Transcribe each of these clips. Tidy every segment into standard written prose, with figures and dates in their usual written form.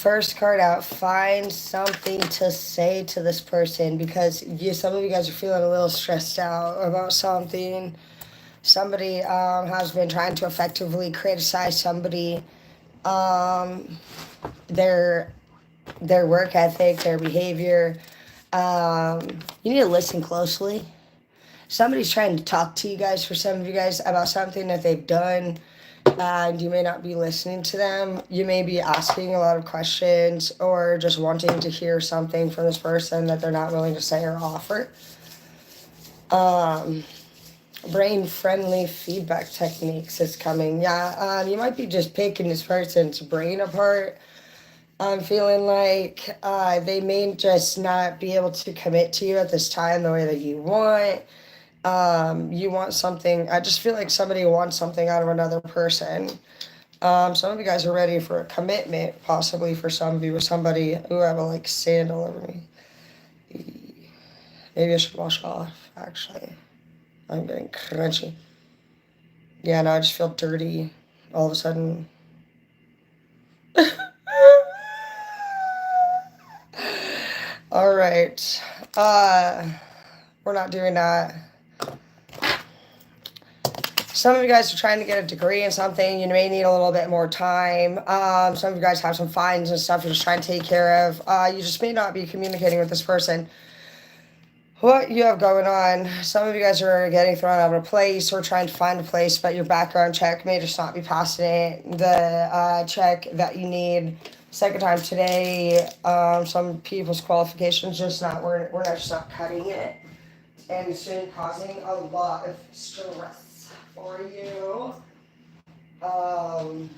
first card out, find something to say to this person because some of you guys are feeling a little stressed out about something. Somebody has been trying to effectively criticize somebody, um, their their work ethic, their behavior. You need to listen closely. Somebody's trying to talk to you guys, for some of you guys, about something that they've done, and you may not be listening to them. You may be asking a lot of questions or just wanting to hear something from this person that they're not willing to say or offer. Um, Brain friendly feedback techniques is coming. Yeah, you might be just picking this person's brain apart. I'm feeling like they may just not be able to commit to you at this time the way that you want. You want something. I just feel like somebody wants something out of another person. Some of you guys are ready for a commitment, possibly for some of you with somebody who have a like sand all over me. Maybe I should wash off, actually. I'm getting crunchy. Yeah, no, I just feel dirty all of a sudden. All right. We're not doing that. Some of you guys are trying to get a degree in something. You may need a little bit more time. Some of you guys have some fines and stuff you're just trying to take care of. You just may not be communicating with this person. What you have going on, some of you guys are getting thrown out of a place or trying to find a place, but your background check may just not be passing it. The check that you need second time today, some people's qualifications just not, we're not just not cutting it. And it's been causing a lot of stress for you. Um,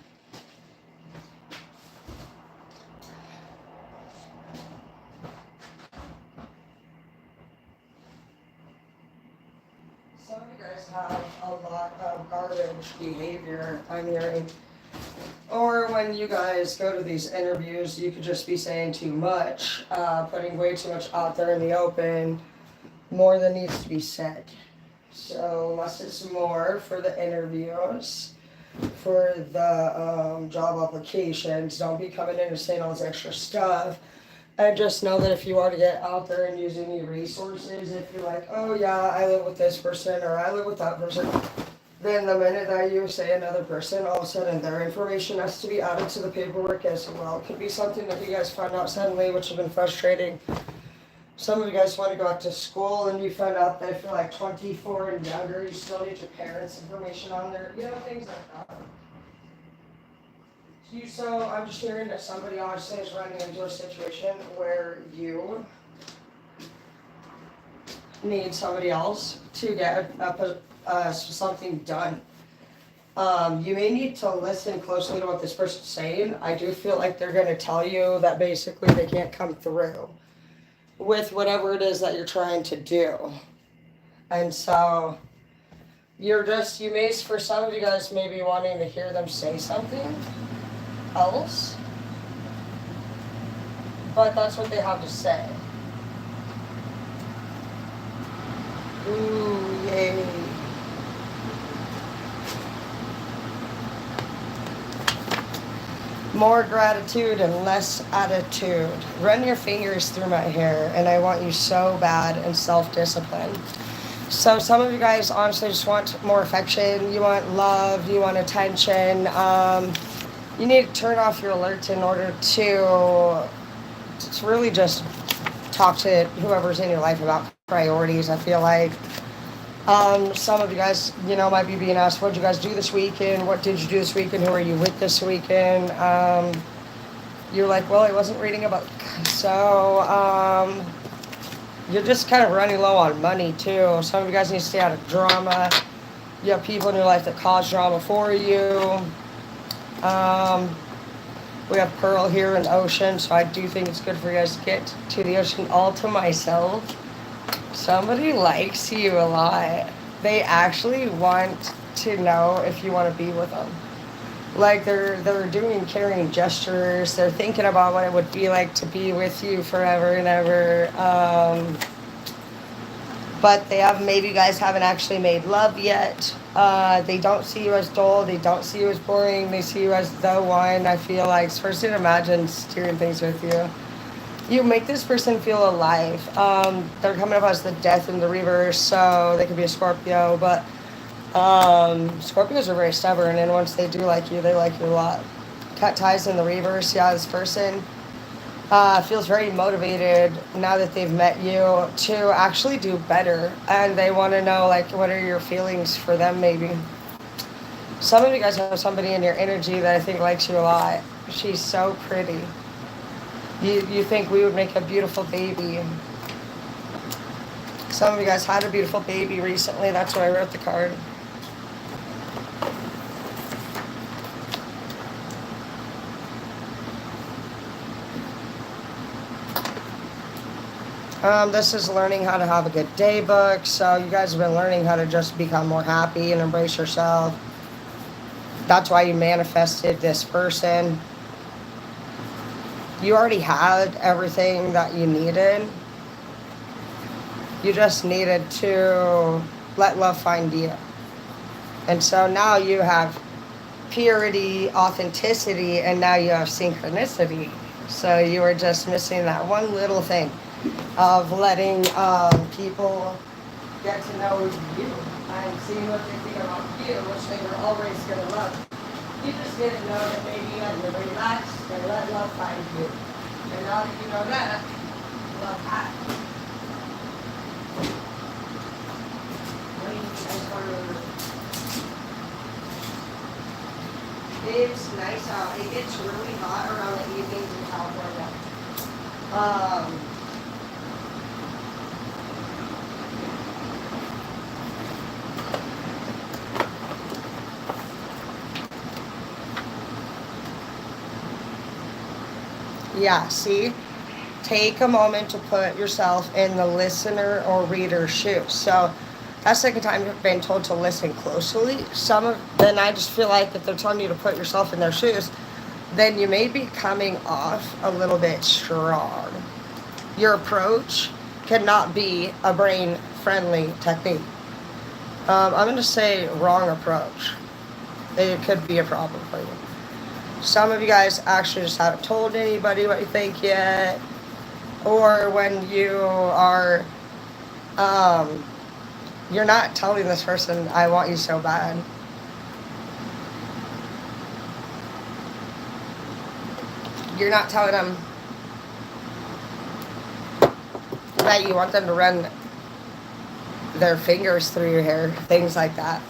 some of you guys have a lot of garbage behavior, I'm hearing. Or when you guys go to these interviews, you could just be saying too much, putting way too much out there in the open, more than needs to be said. So less is more for the interviews, for the job applications. Don't be coming in and saying all this extra stuff. And just know that if you are to get out there and use any resources, if you're like, oh yeah, I live with this person or I live with that person, then the minute that you say another person, all of a sudden their information has to be added to the paperwork as well. It could be something that you guys find out suddenly, which has been frustrating. Some of you guys want to go back to school and you find out that if you're like 24 and younger, you still need your parents' information on there, things like that. So I'm just hearing that somebody honestly is running into a situation where you need somebody else to get something done. You may need to listen closely to what this person's saying. I do feel like they're going to tell you that basically they can't come through with whatever it is that you're trying to do. And so you may, for some of you guys, may be wanting to hear them say something else, but that's what they have to say. Ooh, yay. More gratitude and less attitude. Run your fingers through my hair, and I want you so bad, and self-discipline. So some of you guys honestly just want more affection. You want love. You want attention. You need to turn off your alerts in order to really just talk to whoever's in your life about priorities, I feel like. Some of you guys, might be being asked, what did you guys do this weekend? What did you do this weekend? Who are you with this weekend? You're like, well, I wasn't reading a book. So, you're just kind of running low on money, too. Some of you guys need to stay out of drama. You have people in your life that cause drama for you. We have Pearl here in the ocean, so I do think it's good for you guys to get to the ocean all to myself. Somebody likes you a lot. They actually want to know if you want to be with them. Like they're doing caring gestures. They're thinking about what it would be like to be with you forever and ever. but maybe you guys haven't actually made love yet. They don't see you as dull. They don't see you as boring. They see you as the one. I feel like this person imagines doing things with you. You make this person feel alive. They're coming up as the death in the reverse, so they could be a Scorpio, but Scorpios are very stubborn, and once they do like you, they like you a lot. Cut ties in the reverse. Yeah, this person feels very motivated now that they've met you to actually do better, and they want to know, like, what are your feelings for them, maybe. Some of you guys have somebody in your energy that I think likes you a lot. She's so pretty. You think we would make a beautiful baby. Some of you guys had a beautiful baby recently. That's why I wrote the card. This is learning how to have a good day book. So you guys have been learning how to just become more happy and embrace yourself. That's why you manifested this person. You already had everything that you needed. You just needed to let love find you. And so now you have purity, authenticity, and now you have synchronicity. So you were just missing that one little thing of letting people get to know you and seeing what they think about you, which they were always going to love. You just didn't know that maybe you had to relax and let love find you. And now that you know that, love has. It's nice out. It gets really hot around the evenings in California. Yeah, see? Take a moment to put yourself in the listener or reader's shoes. So that's the second time you've been told to listen closely. Then I just feel like if they're telling you to put yourself in their shoes, then you may be coming off a little bit strong. Your approach cannot be a brain-friendly technique. I'm going to say wrong approach. It could be a problem for you. Some of you guys actually just haven't told anybody what you think yet. Or when you are, you're not telling this person, I want you so bad. You're not telling them that you want them to run their fingers through your hair, things like that.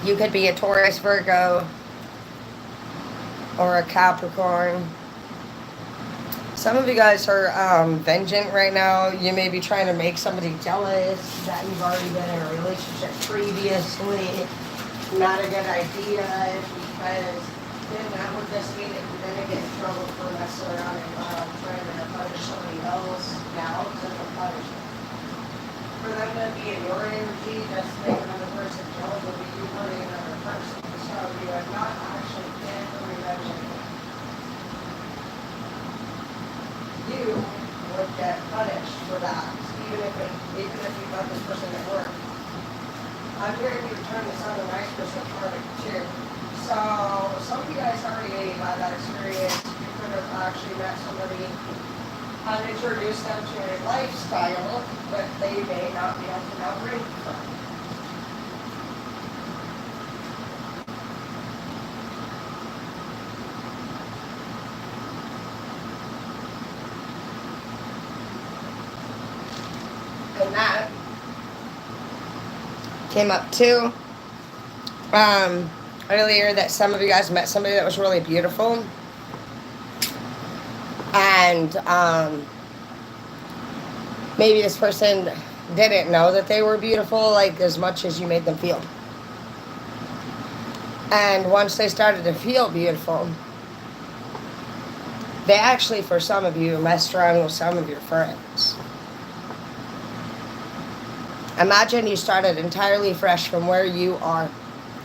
You could be a Taurus, Virgo, or a Capricorn. Some of you guys are vengeant right now. You may be trying to make somebody jealous that you've already been in a relationship previously. Not a good idea, because then that would just mean that you're going to get in trouble for messing around and trying to punish somebody else now instead of punishment. For them to be in your energy, just to make another person jealous would be you hurting another person. So you are not actually in the relationship. You would get punished for that, even if you got this person at work. I'm hearing you turn this on a nice person karmic too. So some of you guys already had that experience. You could have actually met somebody and introduced them to a lifestyle that they may not be able to now break from. And that came up too earlier, that some of you guys met somebody that was really beautiful, and maybe this person didn't know that they were beautiful like as much as you made them feel. And once they started to feel beautiful, they actually, for some of you, messed around with some of your friends. Imagine you started entirely fresh from where you are,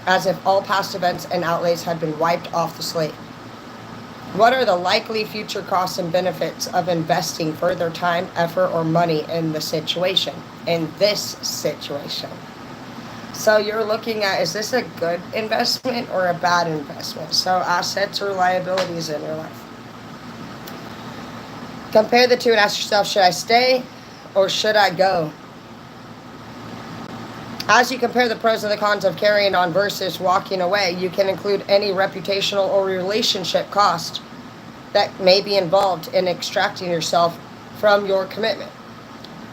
as if all past events and outlays had been wiped off the slate. What are the likely future costs and benefits of investing further time, effort, or money in the situation, in this situation? So you're looking at, is this a good investment or a bad investment? So assets or liabilities in your life. Compare the two and ask yourself, should I stay or should I go? As you compare the pros and the cons of carrying on versus walking away, you can include any reputational or relationship cost that may be involved in extracting yourself from your commitment.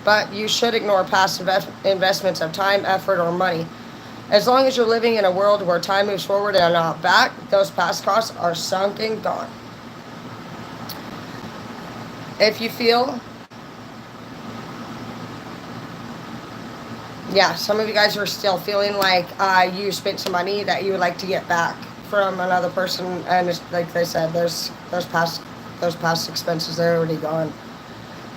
But you should ignore past investments of time, effort, or money. As long as you're living in a world where time moves forward and not back, those past costs are sunk and gone. If you feel, yeah, some of you guys are still feeling like you spent some money that you would like to get back from another person, and it's, like they said, there's those past expenses, they're already gone.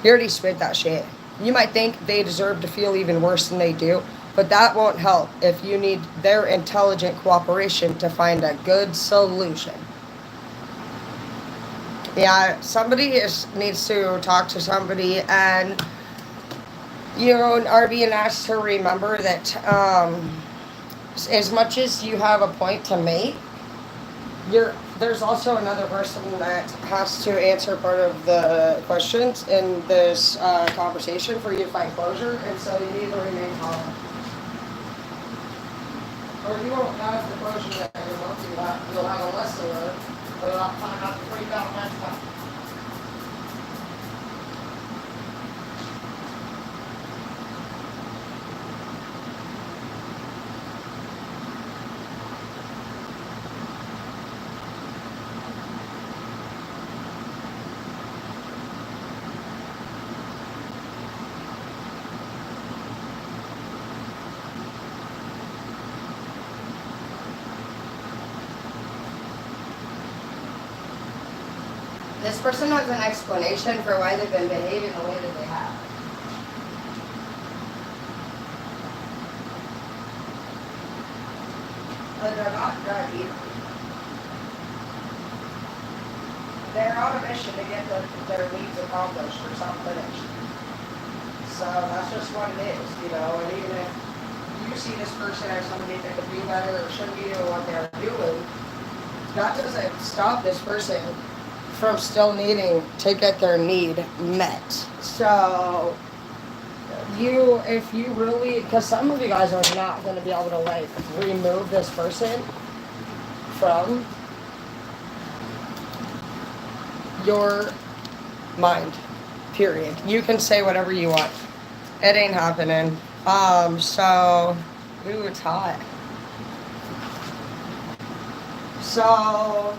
You already spent that shit. You might think they deserve to feel even worse than they do, but that won't help if you need their intelligent cooperation to find a good solution. Yeah, somebody needs to talk to somebody, and you are being asked to remember that as much as you have a point to make, there's also another person that has to answer part of the questions in this conversation for you to find closure, and so you need to remain calm. Or you won't have the closure that you're looking at. You'll have a lesson learned, but you'll not find out to freak out next time. This person has an explanation for why they've been behaving the way that they have. But they're not done either. They're on a mission to get their needs accomplished or something finished. So that's just what it is, you know, and even if you see this person as somebody that could do better or shouldn't be doing what they're doing, that doesn't stop this person from still needing to get their need met. So if you really, because some of you guys are not going to be able to like remove this person from your mind, period. You can say whatever you want. It ain't happening. Ooh, it's hot. So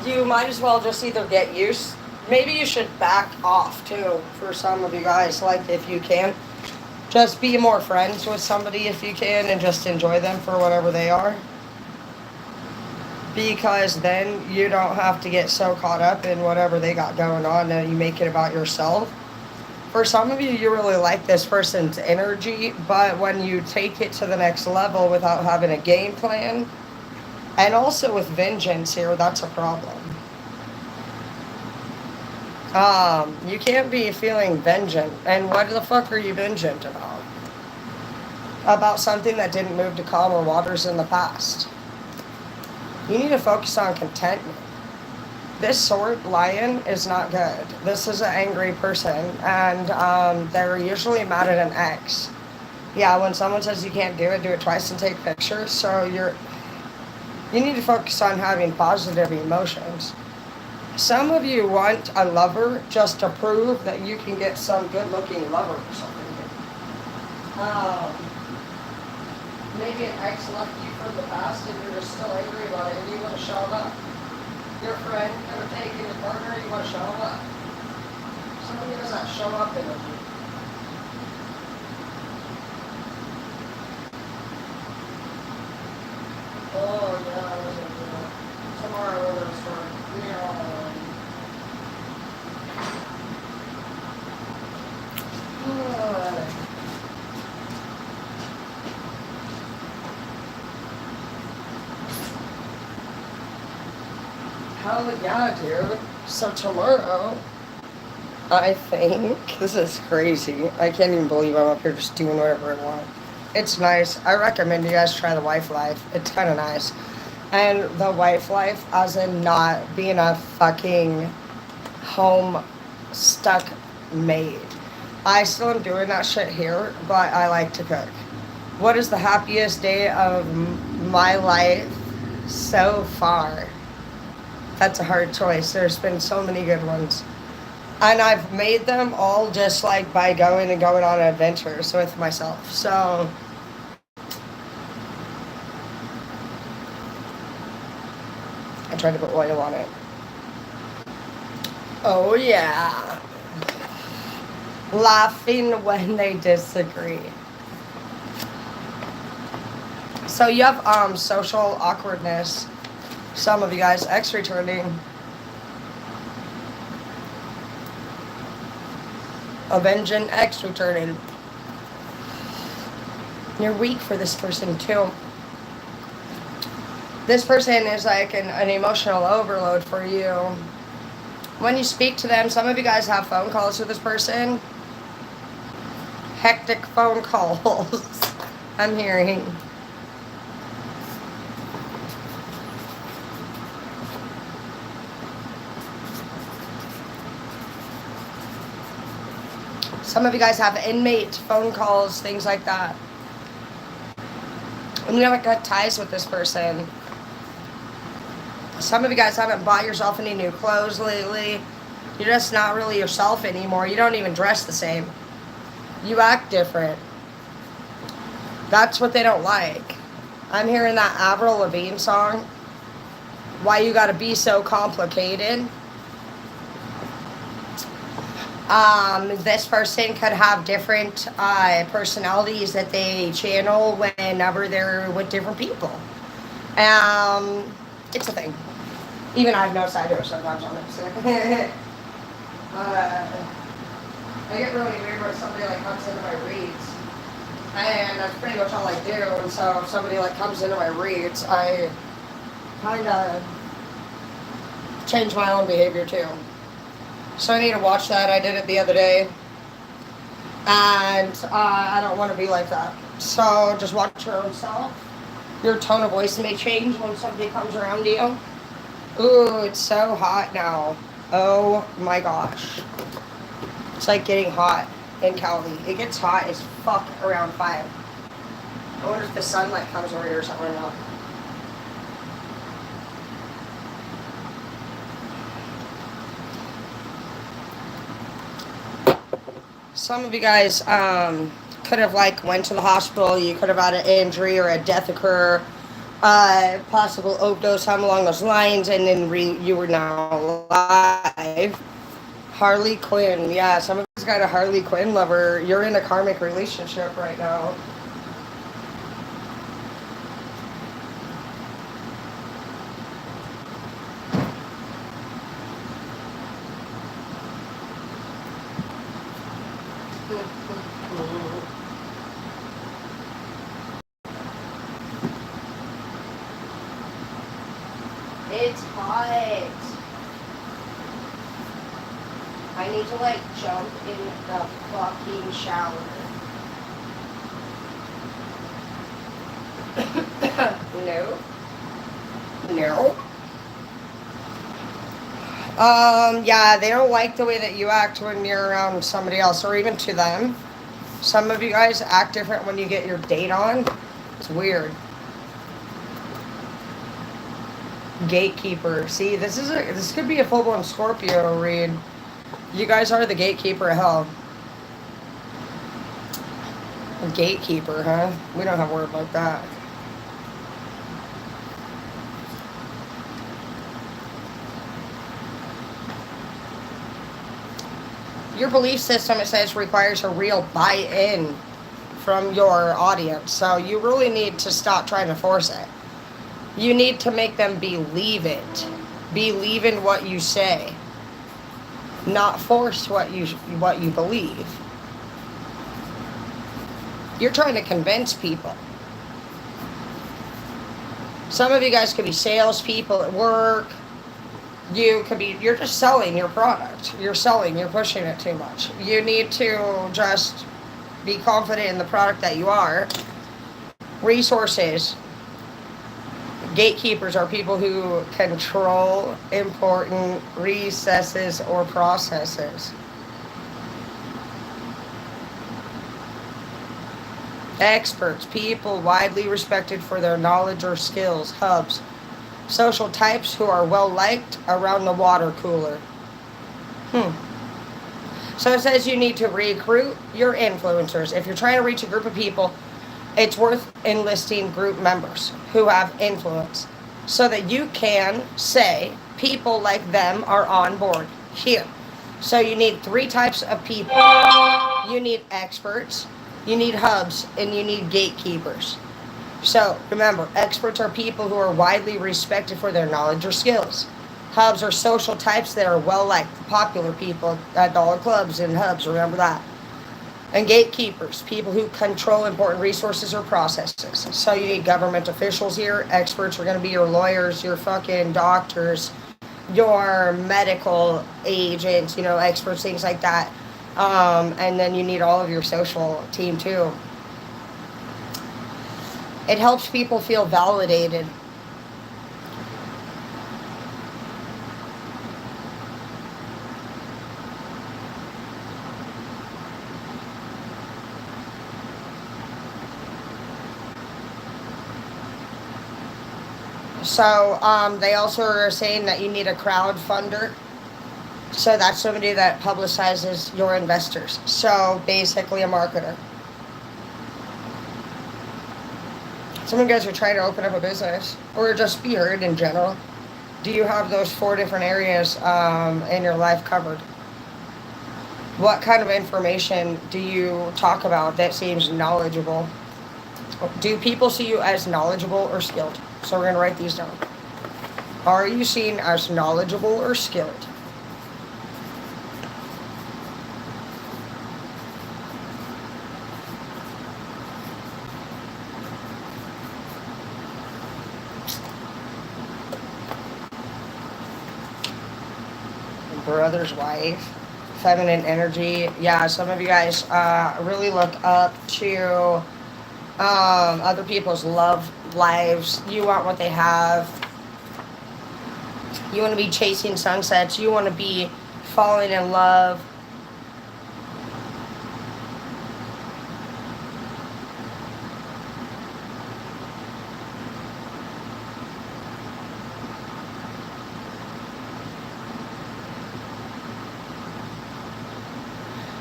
you might as well just either get used. Maybe you should back off too for some of you guys, like if you can. Just be more friends with somebody if you can and just enjoy them for whatever they are. Because then you don't have to get so caught up in whatever they got going on that you make it about yourself. For some of you, you really like this person's energy, but when you take it to the next level without having a game plan, and also with vengeance here, that's a problem. You can't be feeling vengeant. And what the fuck are you vengeant about? About something that didn't move to calmer waters in the past. You need to focus on contentment. This sword lion is not good. This is an angry person, and they're usually mad at an ex. Yeah, when someone says you can't do it twice and take pictures. So you need to focus on having positive emotions. Some of you want a lover just to prove that you can get some good-looking lover or something. Maybe an ex left you from the past and you're just still angry about it and you want to show them up. Your friend ever taken your partner, you want to show them up. Somebody does not show up in them. Oh yeah, I was gonna do that. Tomorrow we're gonna start. Hell yeah, dude. So tomorrow, I think, this is crazy. I can't even believe I'm up here just doing whatever I want. It's nice. I recommend you guys try the wife life. It's kind of nice. And the wife life, as in not being a fucking home stuck maid. I still am doing that shit here, but I like to cook. What is the happiest day of my life so far? That's a hard choice. There's been so many good ones. And I've made them all just like by going on adventures with myself. So I tried to put oil on it. Oh yeah. Laughing when they disagree. So you have social awkwardness. Some of you guys ex returning. Avenging ex returning. You're weak for this person too. This person is like an emotional overload for you. When you speak to them, some of you guys have phone calls with this person. Hectic phone calls. I'm hearing. Some of you guys have inmate phone calls, things like that. And you haven't got ties with this person. Some of you guys haven't bought yourself any new clothes lately. You're just not really yourself anymore. You don't even dress the same. You act different. That's what they don't like. I'm hearing that Avril Lavigne song. Why you gotta be so complicated. This person could have different personalities that they channel whenever they're with different people. It's a thing. Even I've noticed I do it sometimes on it. So. I get really weird when somebody like comes into my reads. And that's pretty much all I do. And so if somebody like comes into my reads, I kind of change my own behavior too. So I need to watch that. I did it the other day. And I don't want to be like that. So just watch your own self. Your tone of voice may change when somebody comes around you. Ooh, it's so hot now. Oh my gosh. It's like getting hot in Cali. It gets hot as fuck around 5. I wonder if the sunlight comes over here or something or not. Some of you guys could have like went to the hospital. You could have had an injury or a death occur, possible overdose, something along those lines, and then you were now alive. Harley Quinn, yeah, some of you guys got a Harley Quinn lover. You're in a karmic relationship right now. It's hot. I need to like jump in the fucking shower. No. No. Yeah, they don't like the way that you act when you're around somebody else or even to them. Some of you guys act different when you get your date on. It's weird. Gatekeeper. See, this could be a full-blown Scorpio read. You guys are the gatekeeper of hell. A gatekeeper, huh? We don't have a word like that. Your belief system, it says, requires a real buy-in from your audience. So you really need to stop trying to force it. You need to make them believe it. Believe in what you say. Not force what you believe. You're trying to convince people. Some of you guys could be salespeople at work. You're just selling your product. You're pushing it too much. You need to just be confident in the product that you are. Resources. Gatekeepers are people who control important recesses or processes. Experts, people widely respected for their knowledge or skills. Hubs, social types who are well liked around the water cooler. So it says you need to recruit your influencers. If you're trying to reach a group of people, it's worth enlisting group members who have influence so that you can say people like them are on board here. So you need three types of people. You need experts, you need hubs, and you need gatekeepers. So remember, experts are people who are widely respected for their knowledge or skills. Hubs are social types that are well liked, popular people at dollar clubs and hubs, remember that. And gatekeepers, people who control important resources or processes. So you need government officials here. Experts are going to be your lawyers, your fucking doctors, your medical agents, experts, things like that. And then you need all of your social team too. It helps people feel validated. So they also are saying that you need a crowdfunder. So that's somebody that publicizes your investors. So basically a marketer. Some of you guys are trying to open up a business or just be heard in general. Do you have those 4 different areas in your life covered? What kind of information do you talk about that seems knowledgeable? Do people see you as knowledgeable or skilled? So we're going to write these down. Are you seen as knowledgeable or skilled? Brother's wife, feminine energy. Yeah, some of you guys really look up to other people's love lives. You want what they have. You want to be chasing sunsets. You want to be falling in love.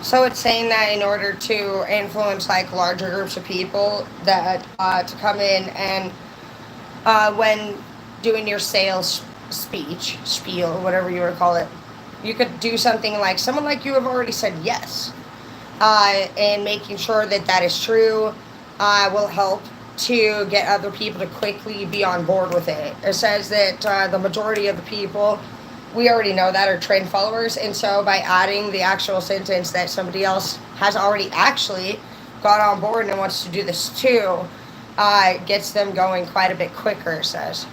So it's saying that in order to influence like larger groups of people that to come in and when doing your sales speech, spiel, whatever you want to call it, you could do something like someone like you have already said yes, and making sure that that is true will help to get other people to quickly be on board with it. It says that the majority of the people, we already know that, are trained followers, and so by adding the actual sentence that somebody else has already actually got on board and wants to do this too, gets them going quite a bit quicker, it says.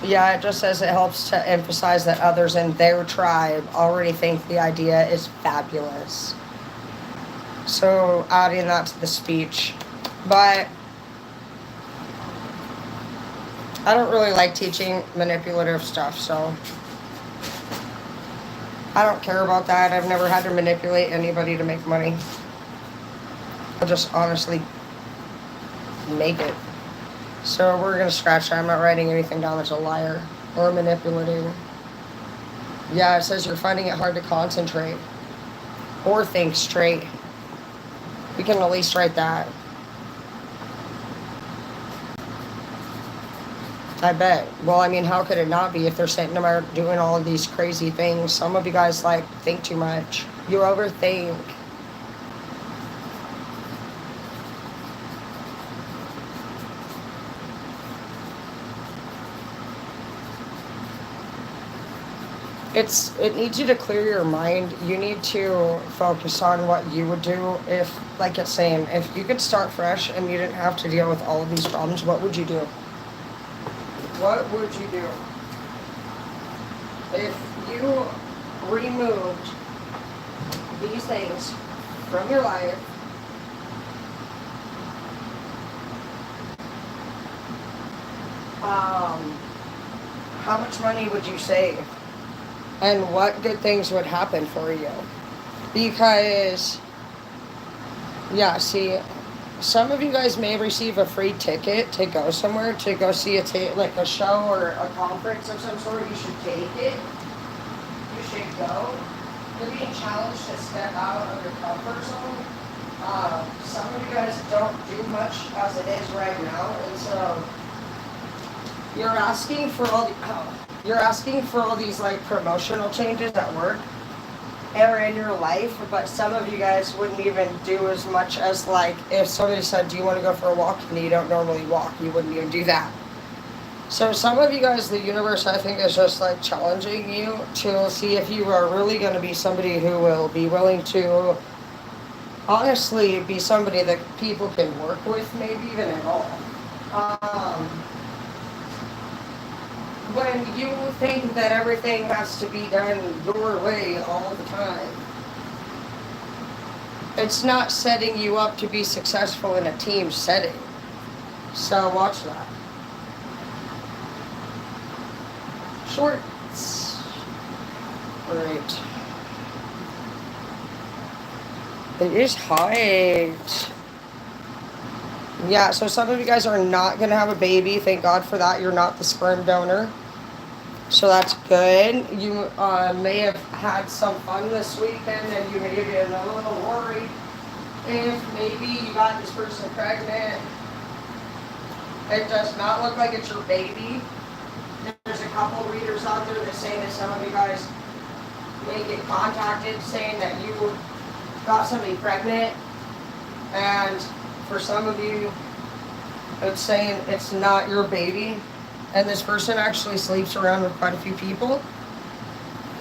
Yeah, it just says it helps to emphasize that others in their tribe already think the idea is fabulous. So adding that to the speech. But I don't really like teaching manipulative stuff, so I don't care about that. I've never had to manipulate anybody to make money. I'll just honestly make it. So we're going to scratch that. I'm not writing anything down that's a liar or manipulating. Yeah, it says you're finding it hard to concentrate or think straight. We can at least write that. I bet. Well, I mean, how could it not be if they're sitting there doing all of these crazy things? Some of you guys, think too much. You overthink. it needs you to clear your mind. You need to focus on what you would do if, like it's saying, if you could start fresh and you didn't have to deal with all of these problems, what would you do? What would you do? If you removed these things from your life, how much money would you save? And what good things would happen for you? Because, yeah, see, some of you guys may receive a free ticket to go somewhere, to go see like a show or a conference of some sort. You should take it. You should go. You're being challenged to step out of your comfort zone. Some of you guys don't do much as it is right now, and so you're asking for all these like promotional changes at work or in your life, but some of you guys wouldn't even do as much as, like, if somebody said, do you want to go for a walk, and you don't normally walk, you wouldn't even do that. So some of you guys, the universe, I think, is just like challenging you to see if you are really going to be somebody who will be willing to honestly be somebody that people can work with, maybe even at all. When you think that everything has to be done your way all the time, it's not setting you up to be successful in a team setting. So watch that. Shorts. Great. It is hot. Yeah, so some of you guys are not going to have a baby. Thank God for that. You're not the sperm donor. So that's good. You may have had some fun this weekend, and you may be a little worried if maybe you got this person pregnant. It does not look like it's your baby. There's a couple readers out there that say that some of you guys may get contacted saying that you got somebody pregnant, and for some of you it's saying it's not your baby, and this person actually sleeps around with quite a few people,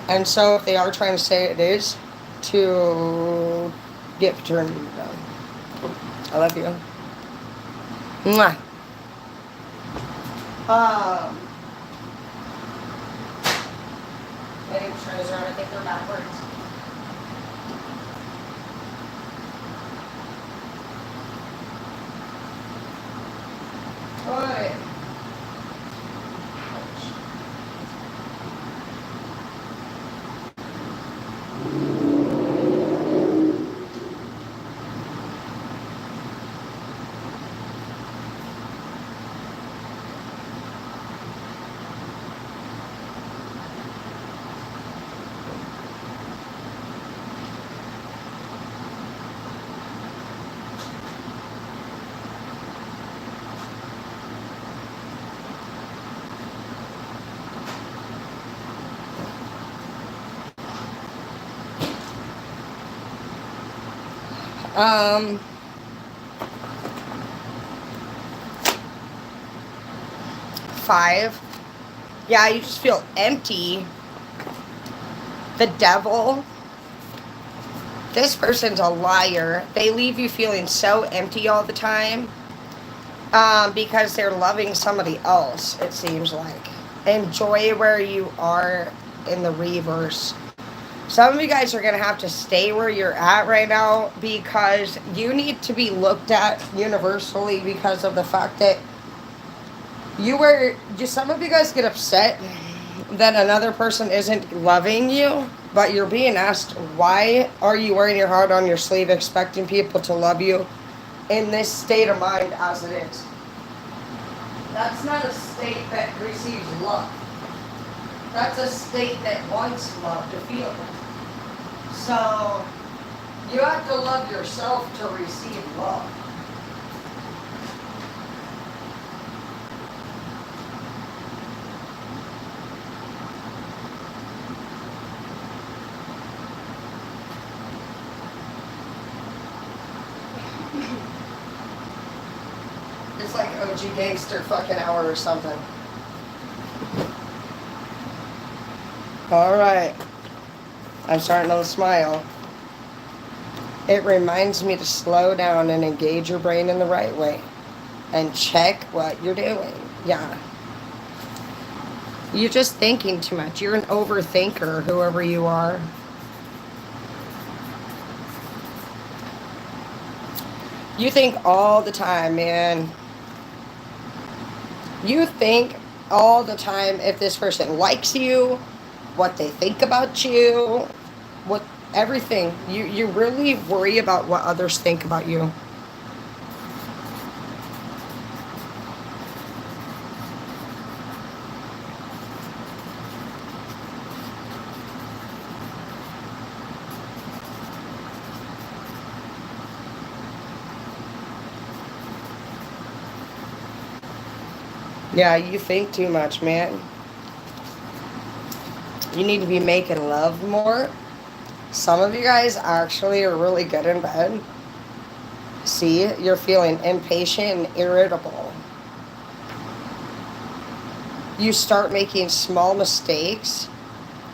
and so if they are trying to say it is, to get paternity done. I love you. Mwah. Maybe turn these around. I think they're backwards. Alright. Um, 5. Yeah, you just feel empty. The devil. This person's a liar. They leave you feeling so empty all the time. Because they're loving somebody else, it seems like. Enjoy where you are in the reverse. Some of you guys are going to have to stay where you're at right now because you need to be looked at universally because of the fact that some of you guys get upset that another person isn't loving you, but you're being asked, why are you wearing your heart on your sleeve expecting people to love you in this state of mind as it is? That's not a state that receives love. That's a state that wants love to feel it. So, you have to love yourself to receive love. It's like OG Gangster fucking hour or something. All right. I'm starting to smile. It reminds me to slow down and engage your brain in the right way and check what you're doing. Yeah. You're just thinking too much. You're an overthinker, whoever you are. You think all the time, man. You think all the time if this person likes you, what they think about you, what everything. You really worry about what others think about you. Yeah, you think too much, man. You need to be making love more. Some of you guys actually are really good in bed. See, you're feeling impatient and irritable. You start making small mistakes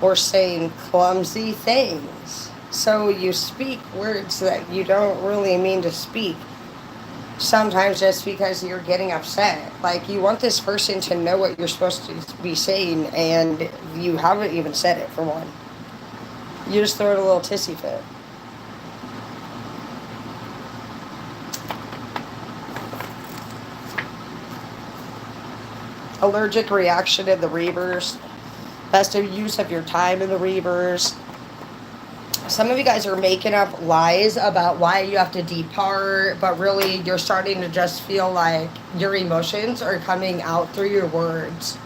or saying clumsy things. So you speak words that you don't really mean to speak. Sometimes just because you're getting upset. Like you want this person to know what you're supposed to be saying and you haven't even said it for one. You just throw it a little tissy fit. Allergic reaction in the reavers. Best of use of your time in the reavers. Some of you guys are making up lies about why you have to depart, but really you're starting to just feel like your emotions are coming out through your words.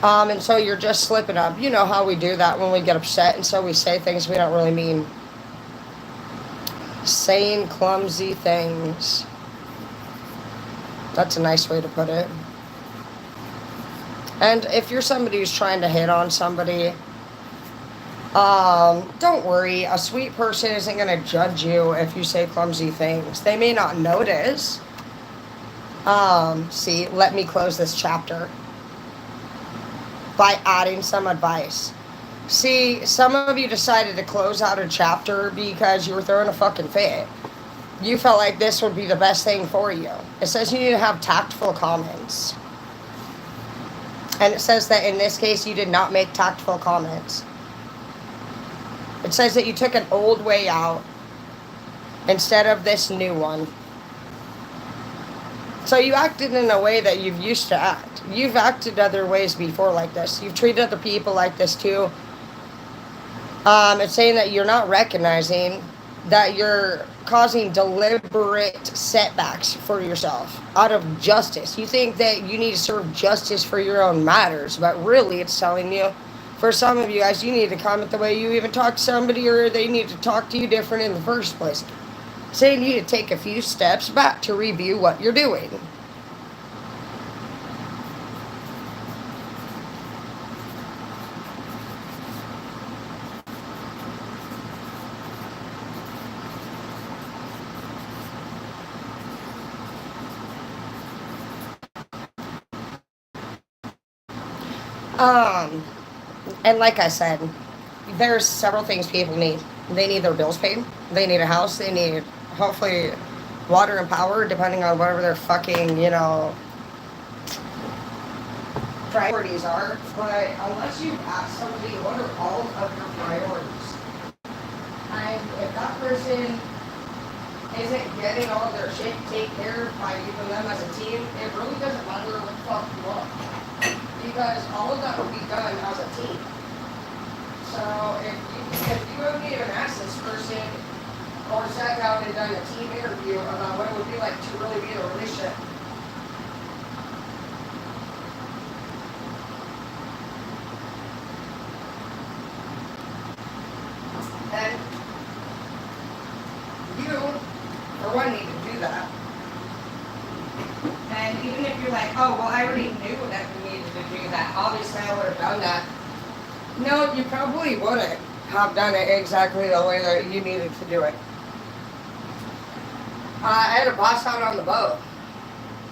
And so you're just slipping up. You know how we do that when we get upset, and so we say things we don't really mean. Saying clumsy things. That's a nice way to put it. And if you're somebody who's trying to hit on somebody, don't worry. A sweet person isn't going to judge you if you say clumsy things. They may not notice. See, let me close this chapter by adding some advice. See, some of you decided to close out a chapter because you were throwing a fucking fit. You felt like this would be the best thing for you. It says you need to have tactful comments. And it says that in this case, you did not make tactful comments. It says that you took an old way out instead of this new one. So you acted in a way that you've used to act. You've acted other ways before like this. You've treated other people like this too. It's saying that you're not recognizing that you're causing deliberate setbacks for yourself out of justice. You think that you need to serve justice for your own matters, but really it's telling you, for some of you guys, you need to comment the way you even talk to somebody, or they need to talk to you different in the first place. So you need to take a few steps back to review what you're doing. Um, and like I said, there's several things people need. They need their bills paid. They need a house. They need, hopefully, water and power, depending on whatever their fucking, priorities are. But unless you ask somebody, what are all of your priorities? And if that person isn't getting all of their shit taken care of by you and them as a team, it really doesn't matter what the fuck you want. Because all of that will be done as a team. So if you haven't even asked this person or sat down and done a team interview about what it would be like to really be in a relationship, and you, for one, need to do that. And even if you're like, oh, well, I already knew that we needed to do that, obviously I would have done that. No, you probably wouldn't have done it exactly the way that you needed to do it. I had a boss out on the boat,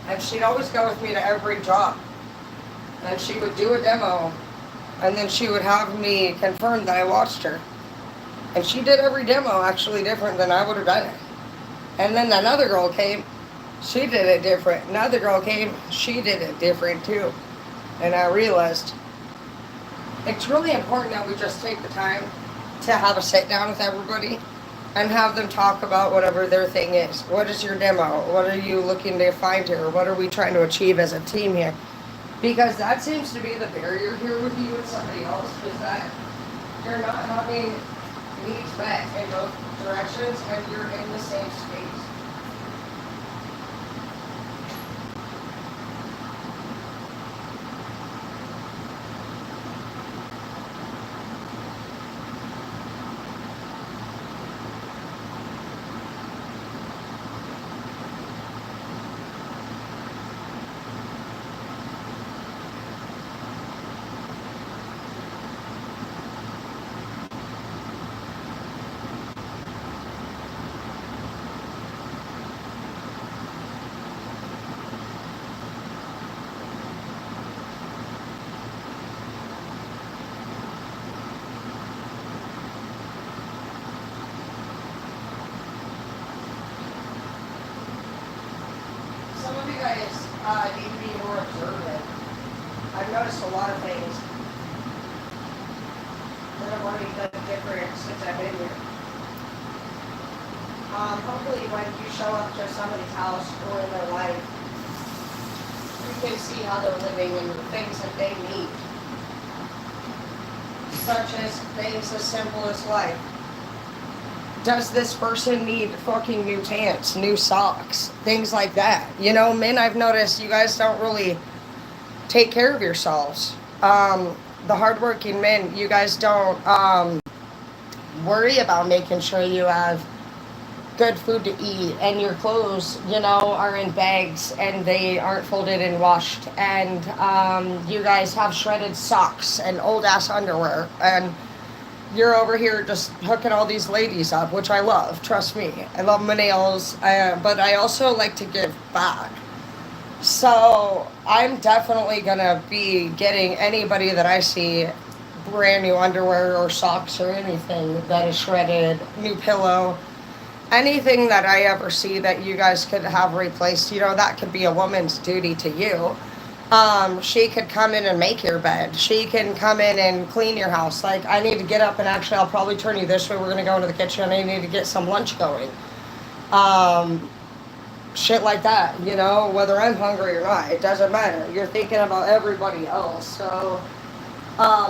and she'd always go with me to every job. And she would do a demo And then she would have me confirm that I watched her. And she did every demo actually different than I would have done it. And then another girl came, she did it different. Another girl came, she did it different too. And I realized it's really important that we just take the time to have a sit down with everybody and have them talk about whatever their thing is. What is your demo? What are you looking to find here? What are we trying to achieve as a team here? Because that seems to be the barrier here with you and somebody else, is that you're not having needs met in both directions and you're in the same space. Some of you guys need to be more observant. I've noticed a lot of things that have already done different since I've been here. Hopefully when you show up to somebody's house or in their life, you can see how they're living and the things that they need. Such as things as simple as like, does this person need fucking new pants, new socks, things like that? You know, men, I've noticed you guys don't really take care of yourselves. The hardworking men, you guys don't worry about making sure you have good food to eat and your clothes, you know, are in bags and they aren't folded and washed. And you guys have shredded socks and old ass underwear. And you're over here just hooking all these ladies up, which I love. Trust me. I love my nails. But I also like to give back. So I'm definitely going to be getting anybody that I see brand new underwear or socks or anything that is shredded, new pillow, anything that I ever see that you guys could have replaced. You know, that could be a woman's duty to you. She could come in and make your bed. She can come in and clean your house. Like, I need to get up and actually, I'll probably turn you this way. We're going to go into the kitchen. I need to get some lunch going. Shit like that, you know, whether I'm hungry or not, it doesn't matter. You're thinking about everybody else. So,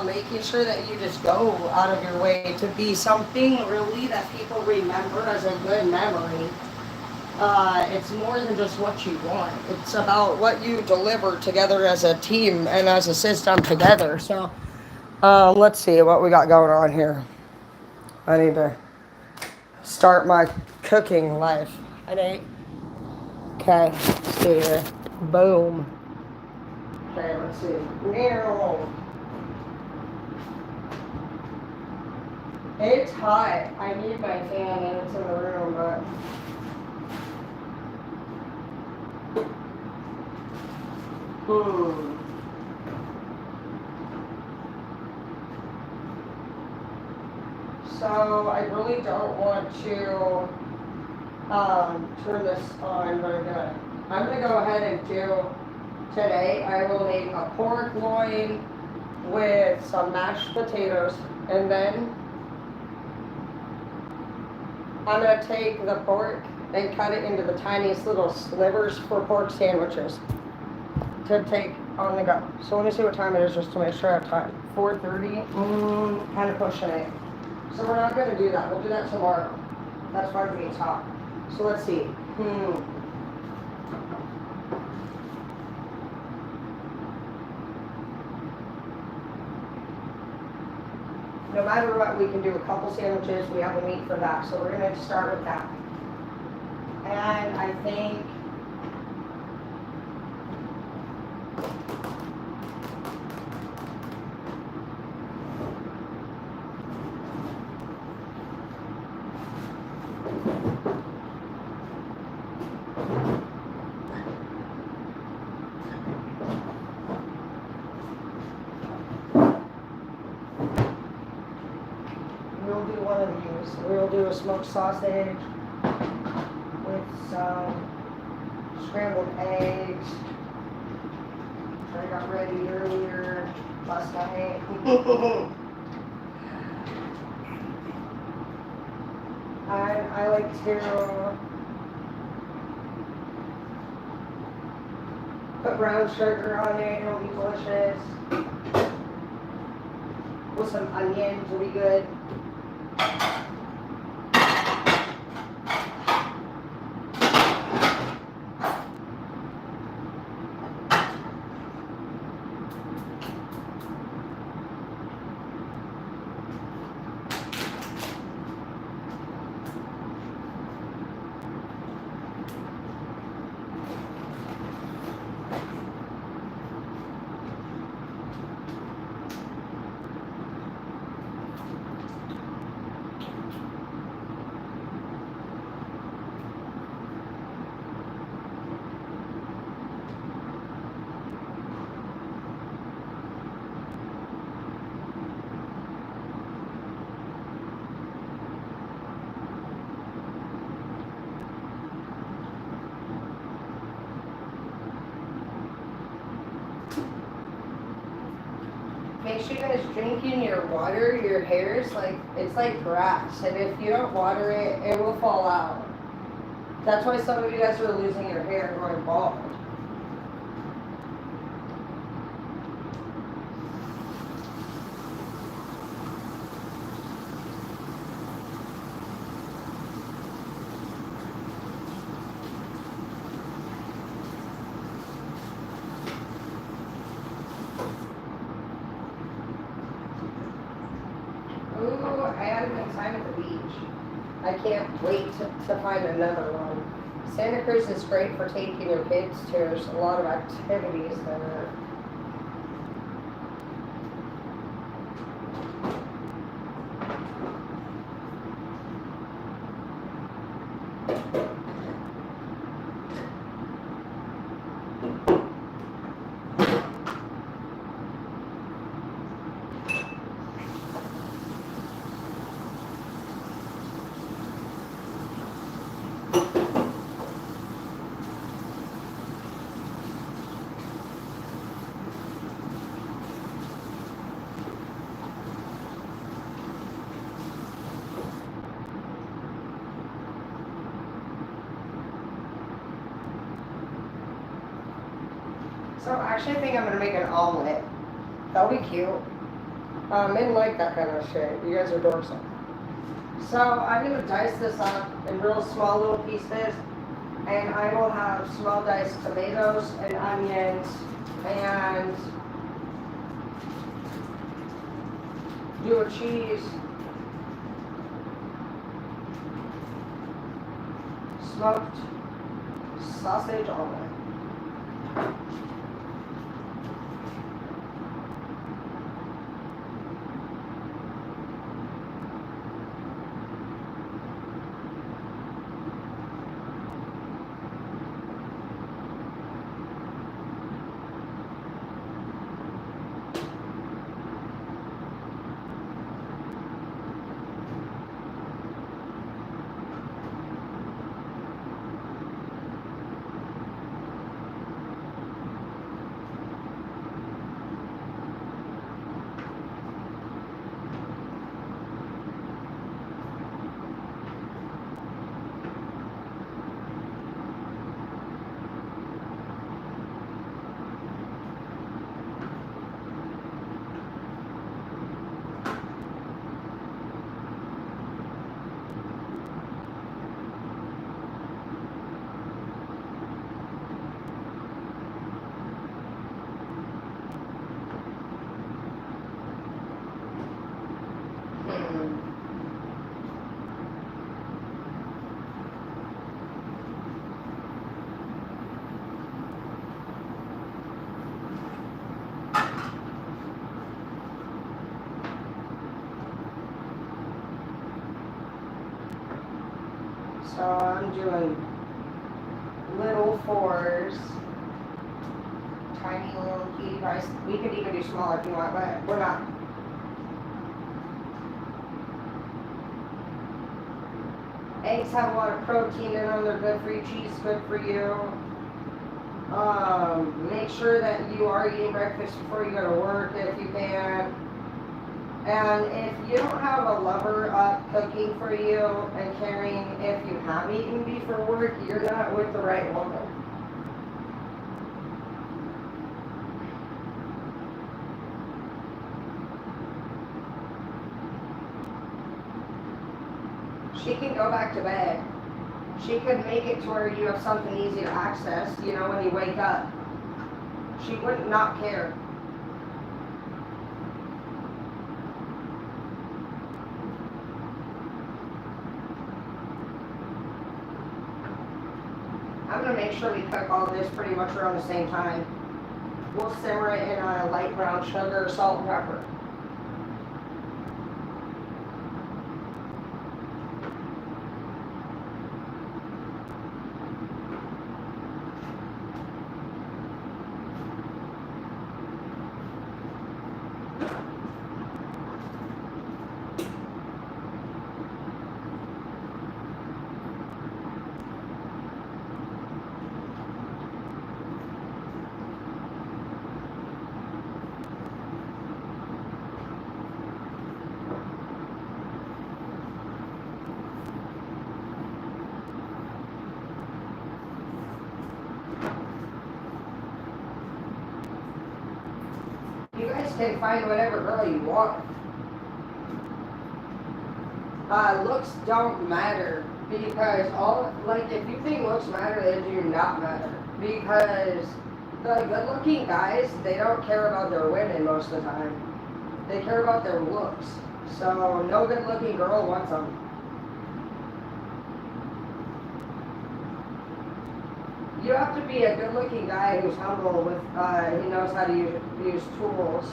making sure that you just go out of your way to be something really that people remember as a good memory. It's more than just what you want. It's about what you deliver together as a team and as a system together. So, let's see what we got going on here. I need to start my cooking life. Okay, let's see here. Boom. Okay, let's see. It's hot. I need my fan and it's in the room, but So I really don't want to turn this on, but I'm gonna go ahead and do today. I will make a pork loin with some mashed potatoes, and then I'm gonna take the pork and cut it into the tiniest little slivers for pork sandwiches to take on the go. So let me see what time it is just to make sure I have time. 4:30, kind of pushing it. So we're not gonna do that. We'll do that tomorrow. That's part of being hot. So let's see. No matter what, we can do a couple sandwiches. We have the meat for that. So we're going to start with that. And I think things. We'll do a smoked sausage with some scrambled eggs. I got ready earlier last night. I like to put brown sugar on it, it'll be delicious. With some onions will be good. Make sure you guys drinking your water. Your hair is like, it's like grass, and if you don't water it, it will fall out. That's why some of you guys are losing your hair and going bald. Ooh, I had a good time at the beach. I can't wait to find another one. Santa Cruz is great for taking your kids to. There's a lot of activities there. So actually I think I'm gonna make an omelet. That'll be cute. Men like that kind of shit. You guys are dorks. So I'm gonna dice this up in real small little pieces, and I will have small diced tomatoes and onions and do a cheese, smoked sausage omelet. So I'm doing little fours, tiny little cutie pies. We could even do smaller if you want, but we're not. Eggs have a lot of protein in them. They're good for you. Cheese is good for you. Make sure that you are eating breakfast before you go to work if you can. And if you don't have a lover up cooking for you and caring if you have eaten before work, you're not with the right woman. She can go back to bed. She could make it to where you have something easy to access, you know, when you wake up. She wouldn't not care. I'm going to make sure we cook all this pretty much around the same time. We'll simmer it in a light brown sugar, salt, and pepper. You guys can find whatever girl you want. Looks don't matter because if you think looks matter, they do not matter. Because the good-looking guys, they don't care about their women most of the time. They care about their looks. So no good-looking girl wants them. You have to be a good-looking guy who's humble with, he knows how to use tools,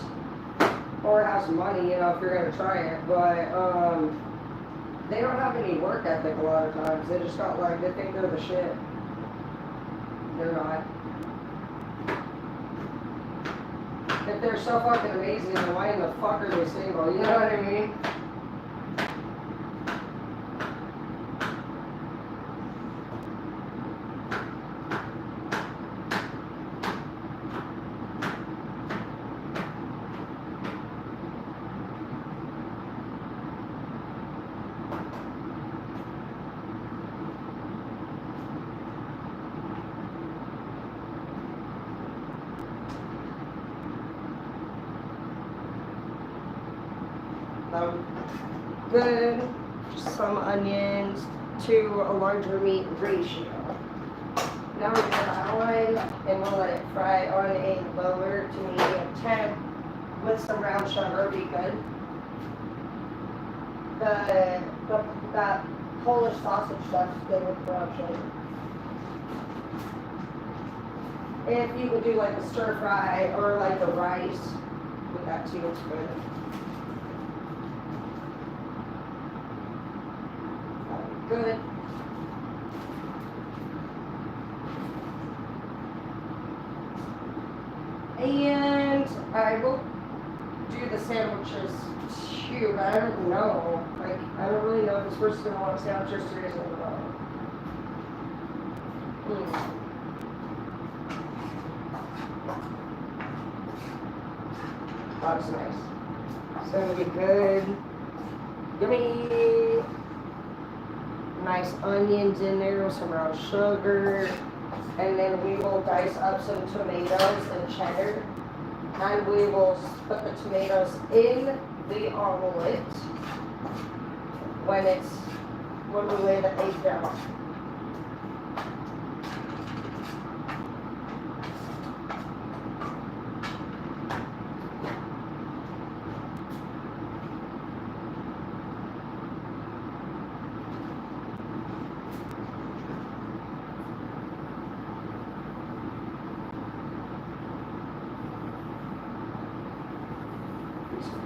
or has money, you know, if you're gonna try it. But they don't have any work ethic a lot of times. They just got they think they're the shit. They're not. If they're so fucking amazing, then why in the fuck are they single? You know what I mean? Good. Some onions to a larger meat ratio. Now we're going to that one and we'll let it fry on a lower to medium temp with some brown sugar. Be good. That Polish sausage stuff's good with brown sugar. If you could do like a stir fry or like the rice with that too, it's good. Good. And I will do the sandwiches too, but I don't know. I don't really know if this person's gonna want sandwiches 3 days in a row. That's nice. It's gonna be good. Yummy. Nice onions in there with some brown sugar, and then we will dice up some tomatoes and cheddar, and we will put the tomatoes in the omelet when we lay the egg down.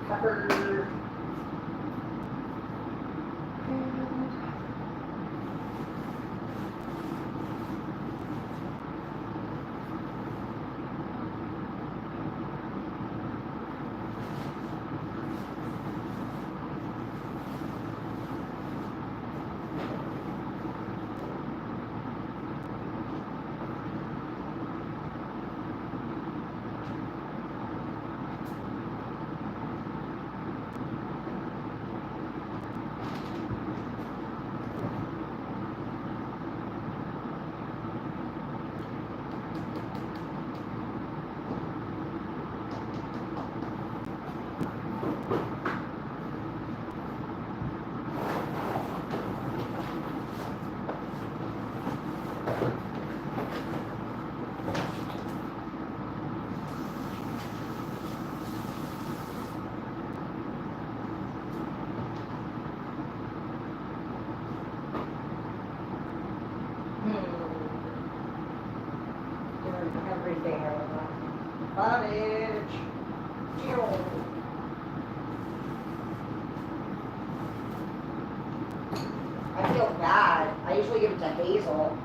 Pepper. everything out of that. Cottage. I feel bad. I usually give it to Hazel.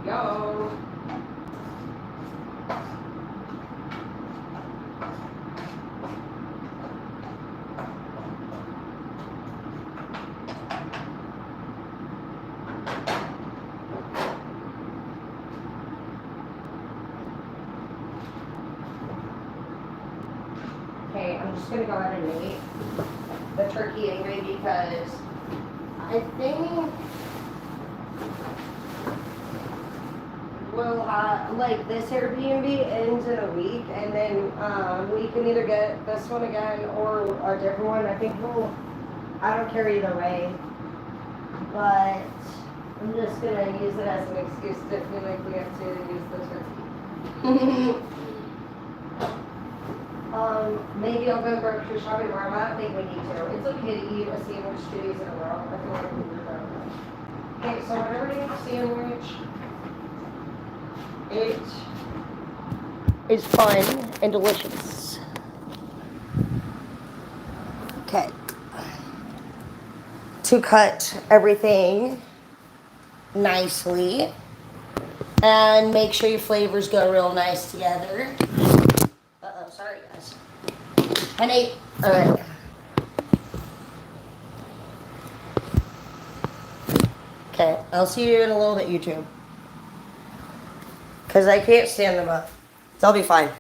Yo. Okay, I'm just gonna go ahead and make the turkey anyway because I think we'll have, like, this Airbnb ends in a week, and then we can either get this one again or a different one. I think I don't care either way, but I'm just gonna use it as an excuse to feel like we have to use the turkey. Maybe I'll go grocery shopping tomorrow. I don't think we need to. It's okay to eat a sandwich 2 days in a row. I feel like we do that. Okay, so whenever you have a sandwich, it is fun and delicious. Okay. To cut everything nicely and make sure your flavors go real nice together. Uh-oh, sorry guys. Honey, alright. Okay, I'll see you in a little bit, YouTube. Because I can't stand them up. So I'll be fine.